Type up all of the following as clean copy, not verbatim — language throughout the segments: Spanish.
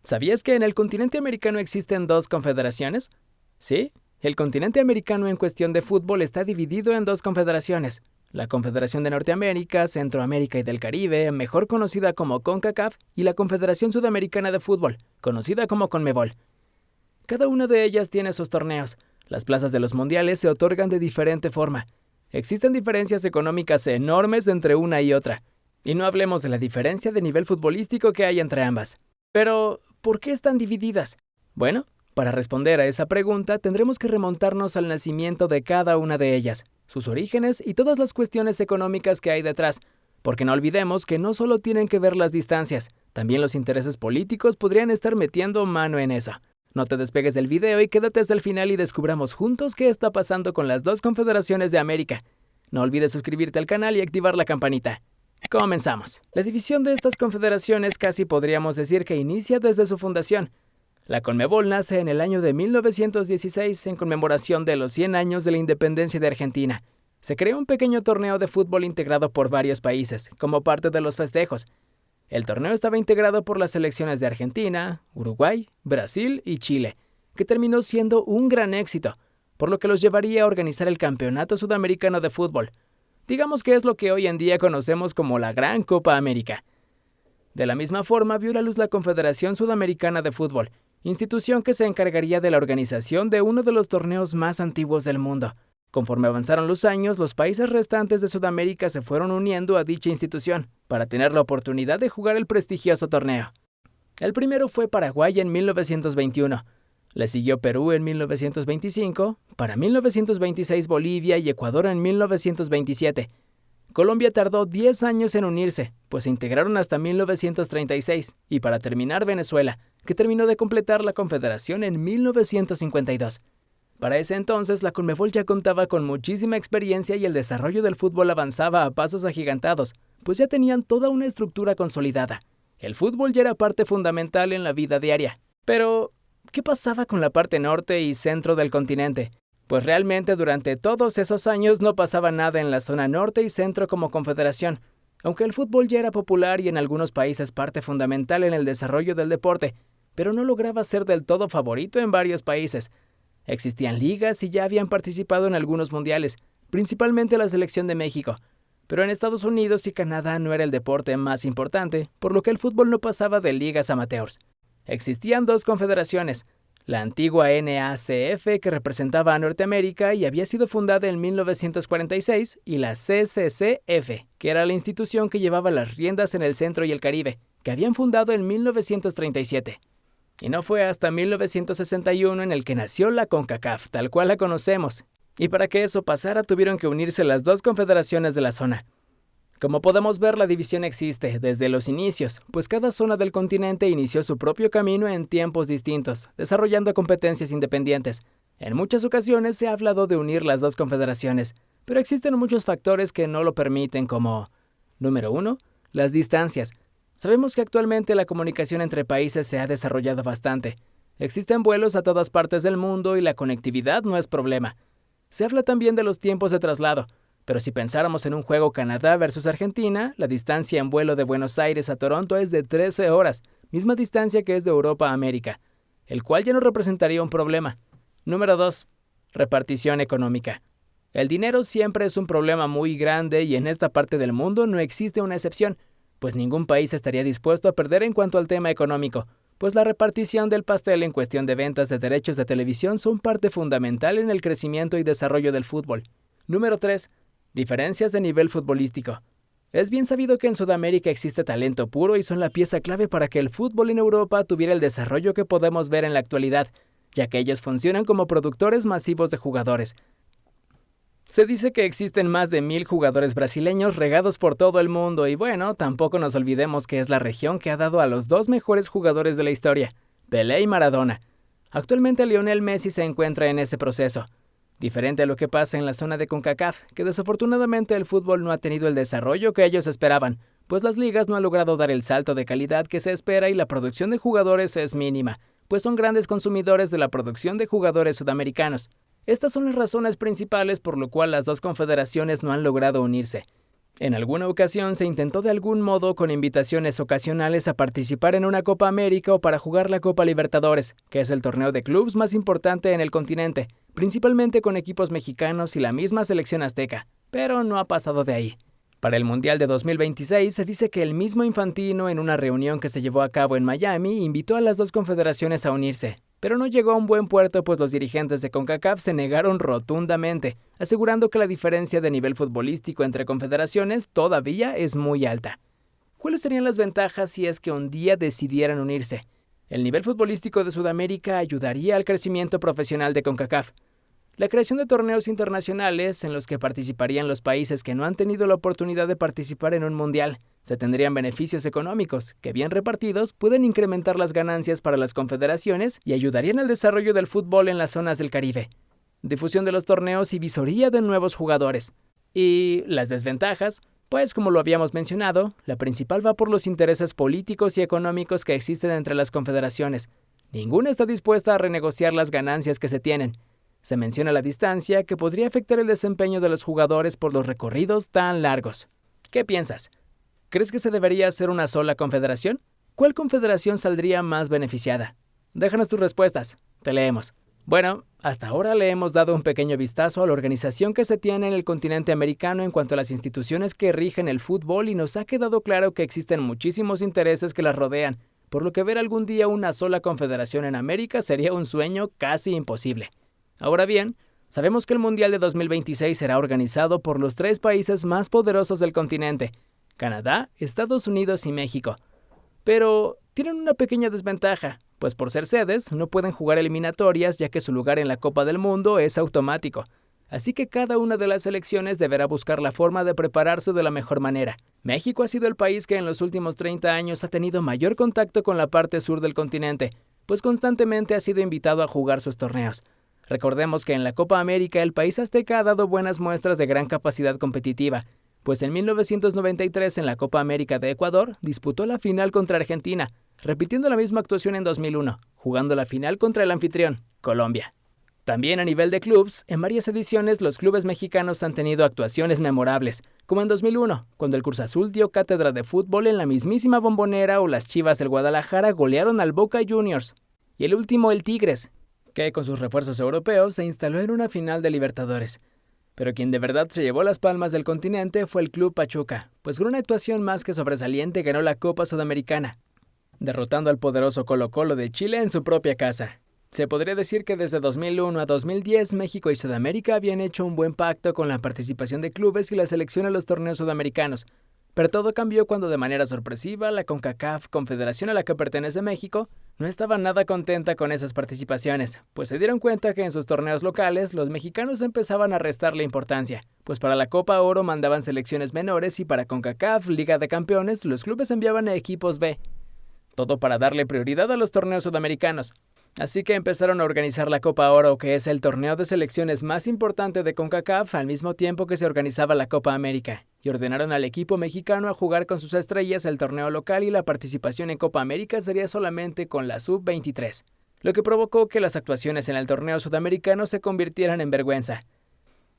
¿Sabías que en el continente americano existen dos confederaciones? Sí, el continente americano en cuestión de fútbol está dividido en dos confederaciones. La Confederación de Norteamérica, Centroamérica y del Caribe, mejor conocida como CONCACAF, y la Confederación Sudamericana de Fútbol, conocida como CONMEBOL. Cada una de ellas tiene sus torneos. Las plazas de los mundiales se otorgan de diferente forma. Existen diferencias económicas enormes entre una y otra. Y no hablemos de la diferencia de nivel futbolístico que hay entre ambas. Pero, ¿por qué están divididas? Bueno, para responder a esa pregunta tendremos que remontarnos al nacimiento de cada una de ellas, sus orígenes y todas las cuestiones económicas que hay detrás, porque no olvidemos que no solo tienen que ver las distancias, también los intereses políticos podrían estar metiendo mano en eso. No te despegues del video y quédate hasta el final y descubramos juntos qué está pasando con las dos confederaciones de América. No olvides suscribirte al canal y activar la campanita. Comenzamos. La división de estas confederaciones casi podríamos decir que inicia desde su fundación. La CONMEBOL nace en el año de 1916 en conmemoración de los 100 años de la independencia de Argentina. Se creó un pequeño torneo de fútbol integrado por varios países, como parte de los festejos. El torneo estaba integrado por las selecciones de Argentina, Uruguay, Brasil y Chile, que terminó siendo un gran éxito, por lo que los llevaría a organizar el Campeonato Sudamericano de Fútbol. Digamos que es lo que hoy en día conocemos como la Gran Copa América. De la misma forma vio la luz la Confederación Sudamericana de Fútbol, institución que se encargaría de la organización de uno de los torneos más antiguos del mundo. Conforme avanzaron los años, los países restantes de Sudamérica se fueron uniendo a dicha institución para tener la oportunidad de jugar el prestigioso torneo. El primero fue Paraguay en 1921. Le siguió Perú en 1925, para 1926 Bolivia y Ecuador en 1927. Colombia tardó 10 años en unirse, pues se integraron hasta 1936, y para terminar Venezuela, que terminó de completar la confederación en 1952. Para ese entonces, la CONMEBOL ya contaba con muchísima experiencia y el desarrollo del fútbol avanzaba a pasos agigantados, pues ya tenían toda una estructura consolidada. El fútbol ya era parte fundamental en la vida diaria. Pero, ¿qué pasaba con la parte norte y centro del continente? Pues realmente durante todos esos años no pasaba nada en la zona norte y centro como confederación. Aunque el fútbol ya era popular y en algunos países parte fundamental en el desarrollo del deporte, pero no lograba ser del todo favorito en varios países. Existían ligas y ya habían participado en algunos mundiales, principalmente la selección de México. Pero en Estados Unidos y Canadá no era el deporte más importante, por lo que el fútbol no pasaba de ligas amateurs. Existían dos confederaciones, la antigua NACF, que representaba a Norteamérica y había sido fundada en 1946, y la CCCF, que era la institución que llevaba las riendas en el centro y el Caribe, que habían fundado en 1937. Y no fue hasta 1961 en el que nació la CONCACAF, tal cual la conocemos. Y para que eso pasara tuvieron que unirse las dos confederaciones de la zona. Como podemos ver, la división existe desde los inicios, pues cada zona del continente inició su propio camino en tiempos distintos, desarrollando competencias independientes. En muchas ocasiones se ha hablado de unir las dos confederaciones, pero existen muchos factores que no lo permiten, como: número 1, las distancias. Sabemos que actualmente la comunicación entre países se ha desarrollado bastante. Existen vuelos a todas partes del mundo y la conectividad no es problema. Se habla también de los tiempos de traslado, pero si pensáramos en un juego Canadá versus Argentina, la distancia en vuelo de Buenos Aires a Toronto es de 13 horas, misma distancia que es de Europa a América, el cual ya no representaría un problema. Número 2. Repartición económica. El dinero siempre es un problema muy grande y en esta parte del mundo no existe una excepción, pues ningún país estaría dispuesto a perder en cuanto al tema económico, pues la repartición del pastel en cuestión de ventas de derechos de televisión son parte fundamental en el crecimiento y desarrollo del fútbol. Número 3. Diferencias de nivel futbolístico. Es bien sabido que en Sudamérica existe talento puro y son la pieza clave para que el fútbol en Europa tuviera el desarrollo que podemos ver en la actualidad, ya que ellos funcionan como productores masivos de jugadores. Se dice que existen más de 1000 jugadores brasileños regados por todo el mundo y bueno, tampoco nos olvidemos que es la región que ha dado a los dos mejores jugadores de la historia, Pelé y Maradona. Actualmente Lionel Messi se encuentra en ese proceso. Diferente a lo que pasa en la zona de CONCACAF, que desafortunadamente el fútbol no ha tenido el desarrollo que ellos esperaban, pues las ligas no han logrado dar el salto de calidad que se espera y la producción de jugadores es mínima, pues son grandes consumidores de la producción de jugadores sudamericanos. Estas son las razones principales por lo cual las dos confederaciones no han logrado unirse. En alguna ocasión se intentó de algún modo con invitaciones ocasionales a participar en una Copa América o para jugar la Copa Libertadores, que es el torneo de clubes más importante en el continente, principalmente con equipos mexicanos y la misma selección azteca, pero no ha pasado de ahí. Para el Mundial de 2026 se dice que el mismo Infantino, en una reunión que se llevó a cabo en Miami, invitó a las dos confederaciones a unirse, pero no llegó a un buen puerto pues los dirigentes de CONCACAF se negaron rotundamente, asegurando que la diferencia de nivel futbolístico entre confederaciones todavía es muy alta. ¿Cuáles serían las ventajas si es que un día decidieran unirse? El nivel futbolístico de Sudamérica ayudaría al crecimiento profesional de CONCACAF. La creación de torneos internacionales en los que participarían los países que no han tenido la oportunidad de participar en un mundial. Se tendrían beneficios económicos, que bien repartidos pueden incrementar las ganancias para las confederaciones y ayudarían al desarrollo del fútbol en las zonas del Caribe. Difusión de los torneos y visoría de nuevos jugadores. Y las desventajas, pues como lo habíamos mencionado, la principal va por los intereses políticos y económicos que existen entre las confederaciones. Ninguna está dispuesta a renegociar las ganancias que se tienen. Se menciona la distancia que podría afectar el desempeño de los jugadores por los recorridos tan largos. ¿Qué piensas? ¿Crees que se debería hacer una sola confederación? ¿Cuál confederación saldría más beneficiada? Déjanos tus respuestas. Te leemos. Bueno, hasta ahora le hemos dado un pequeño vistazo a la organización que se tiene en el continente americano en cuanto a las instituciones que rigen el fútbol y nos ha quedado claro que existen muchísimos intereses que las rodean, por lo que ver algún día una sola confederación en América sería un sueño casi imposible. Ahora bien, sabemos que el Mundial de 2026 será organizado por los 3 países más poderosos del continente, Canadá, Estados Unidos y México. Pero tienen una pequeña desventaja, pues por ser sedes no pueden jugar eliminatorias ya que su lugar en la Copa del Mundo es automático. Así que cada una de las selecciones deberá buscar la forma de prepararse de la mejor manera. México ha sido el país que en los últimos 30 años ha tenido mayor contacto con la parte sur del continente, pues constantemente ha sido invitado a jugar sus torneos. Recordemos que en la Copa América el país azteca ha dado buenas muestras de gran capacidad competitiva, pues en 1993 en la Copa América de Ecuador disputó la final contra Argentina, repitiendo la misma actuación en 2001, jugando la final contra el anfitrión, Colombia. También a nivel de clubes, en varias ediciones los clubes mexicanos han tenido actuaciones memorables, como en 2001, cuando el Cruz Azul dio cátedra de fútbol en la mismísima Bombonera o las Chivas del Guadalajara golearon al Boca Juniors. Y el último, el Tigres, que con sus refuerzos europeos se instaló en una final de Libertadores. Pero quien de verdad se llevó las palmas del continente fue el Club Pachuca, pues con una actuación más que sobresaliente ganó la Copa Sudamericana, derrotando al poderoso Colo-Colo de Chile en su propia casa. Se podría decir que desde 2001 a 2010 México y Sudamérica habían hecho un buen pacto con la participación de clubes y la selección en los torneos sudamericanos, pero todo cambió cuando de manera sorpresiva la CONCACAF, confederación a la que pertenece México, no estaba nada contenta con esas participaciones, pues se dieron cuenta que en sus torneos locales los mexicanos empezaban a restarle importancia, pues para la Copa Oro mandaban selecciones menores y para CONCACAF, Liga de Campeones, los clubes enviaban a equipos B. Todo para darle prioridad a los torneos sudamericanos. Así que empezaron a organizar la Copa Oro, que es el torneo de selecciones más importante de CONCACAF, al mismo tiempo que se organizaba la Copa América, y ordenaron al equipo mexicano a jugar con sus estrellas el torneo local y la participación en Copa América sería solamente con la Sub-23, lo que provocó que las actuaciones en el torneo sudamericano se convirtieran en vergüenza.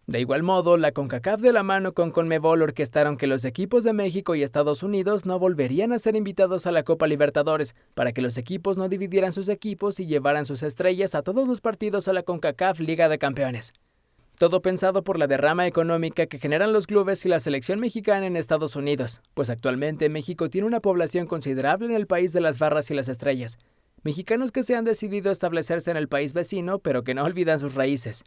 De igual modo, la CONCACAF de la mano con CONMEBOL orquestaron que los equipos de México y Estados Unidos no volverían a ser invitados a la Copa Libertadores para que los equipos no dividieran sus equipos y llevaran sus estrellas a todos los partidos a la CONCACAF Liga de Campeones. Todo pensado por la derrama económica que generan los clubes y la selección mexicana en Estados Unidos, pues actualmente México tiene una población considerable en el país de las barras y las estrellas. Mexicanos que se han decidido establecerse en el país vecino, pero que no olvidan sus raíces.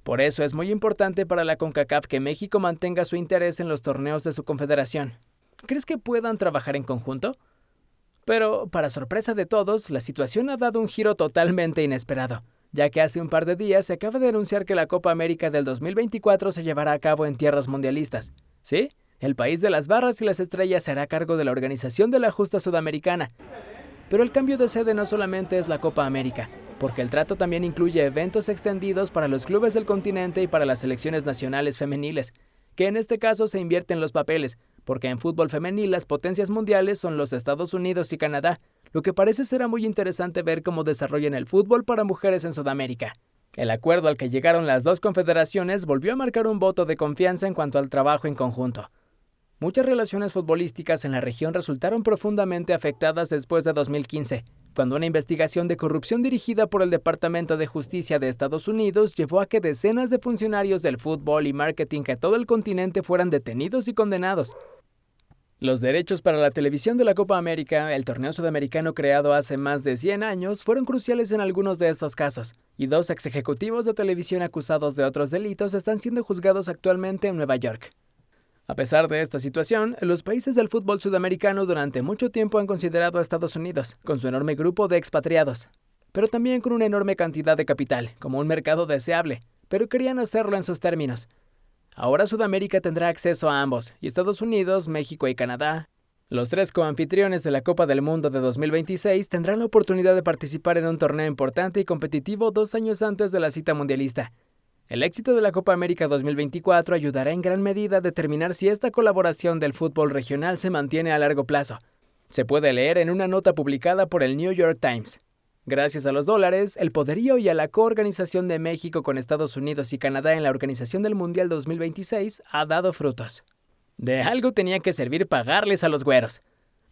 Por eso es muy importante para la CONCACAF que México mantenga su interés en los torneos de su confederación. ¿Crees que puedan trabajar en conjunto? Pero, para sorpresa de todos, la situación ha dado un giro totalmente inesperado, ya que hace un par de días se acaba de anunciar que la Copa América del 2024 se llevará a cabo en tierras mundialistas. ¿Sí? El país de las barras y las estrellas se hará cargo de la organización de la justa sudamericana. Pero el cambio de sede no solamente es la Copa América, porque el trato también incluye eventos extendidos para los clubes del continente y para las selecciones nacionales femeniles, que en este caso se invierten los papeles, porque en fútbol femenil las potencias mundiales son los Estados Unidos y Canadá, lo que parece será muy interesante ver cómo desarrollan el fútbol para mujeres en Sudamérica. El acuerdo al que llegaron las dos confederaciones volvió a marcar un voto de confianza en cuanto al trabajo en conjunto. Muchas relaciones futbolísticas en la región resultaron profundamente afectadas después de 2015, cuando una investigación de corrupción dirigida por el Departamento de Justicia de Estados Unidos llevó a que decenas de funcionarios del fútbol y marketing de todo el continente fueran detenidos y condenados. Los derechos para la televisión de la Copa América, el torneo sudamericano creado hace más de 100 años, fueron cruciales en algunos de estos casos, y dos ex ejecutivos de televisión acusados de otros delitos están siendo juzgados actualmente en Nueva York. A pesar de esta situación, los países del fútbol sudamericano durante mucho tiempo han considerado a Estados Unidos, con su enorme grupo de expatriados, pero también con una enorme cantidad de capital, como un mercado deseable, pero querían hacerlo en sus términos. Ahora Sudamérica tendrá acceso a ambos, y Estados Unidos, México y Canadá, los tres coanfitriones de la Copa del Mundo de 2026, tendrán la oportunidad de participar en un torneo importante y competitivo 2 años antes de la cita mundialista. El éxito de la Copa América 2024 ayudará en gran medida a determinar si esta colaboración del fútbol regional se mantiene a largo plazo. Se puede leer en una nota publicada por el New York Times. Gracias a los dólares, el poderío y a la coorganización de México con Estados Unidos y Canadá en la organización del Mundial 2026 ha dado frutos. De algo tenía que servir pagarles a los güeros.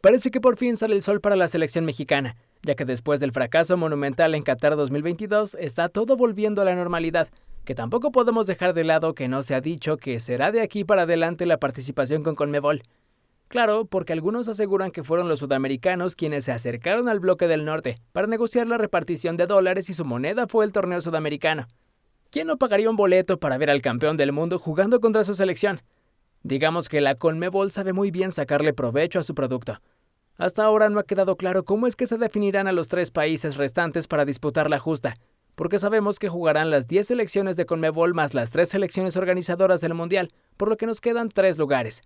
Parece que por fin sale el sol para la selección mexicana, ya que después del fracaso monumental en Qatar 2022 está todo volviendo a la normalidad, que tampoco podemos dejar de lado que no se ha dicho que será de aquí para adelante la participación con CONMEBOL. Claro, porque algunos aseguran que fueron los sudamericanos quienes se acercaron al bloque del norte para negociar la repartición de dólares y su moneda fue el torneo sudamericano. ¿Quién no pagaría un boleto para ver al campeón del mundo jugando contra su selección? Digamos que la CONMEBOL sabe muy bien sacarle provecho a su producto. Hasta ahora no ha quedado claro cómo es que se definirán a los 3 países restantes para disputar la justa, porque sabemos que jugarán las 10 selecciones de CONMEBOL más las 3 selecciones organizadoras del Mundial, por lo que nos quedan 3 lugares.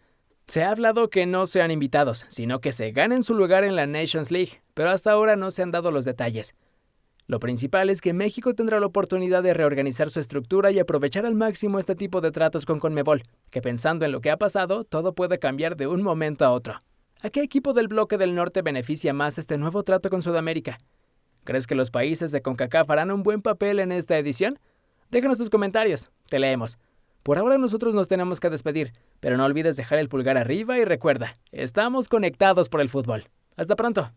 Se ha hablado que no sean invitados, sino que se ganen su lugar en la Nations League, pero hasta ahora no se han dado los detalles. Lo principal es que México tendrá la oportunidad de reorganizar su estructura y aprovechar al máximo este tipo de tratos con CONMEBOL, que pensando en lo que ha pasado, todo puede cambiar de un momento a otro. ¿A qué equipo del bloque del norte beneficia más este nuevo trato con Sudamérica? ¿Crees que los países de CONCACAF harán un buen papel en esta edición? Déjanos tus comentarios, te leemos. Por ahora nosotros nos tenemos que despedir, pero no olvides dejar el pulgar arriba y recuerda, estamos conectados por el fútbol. ¡Hasta pronto!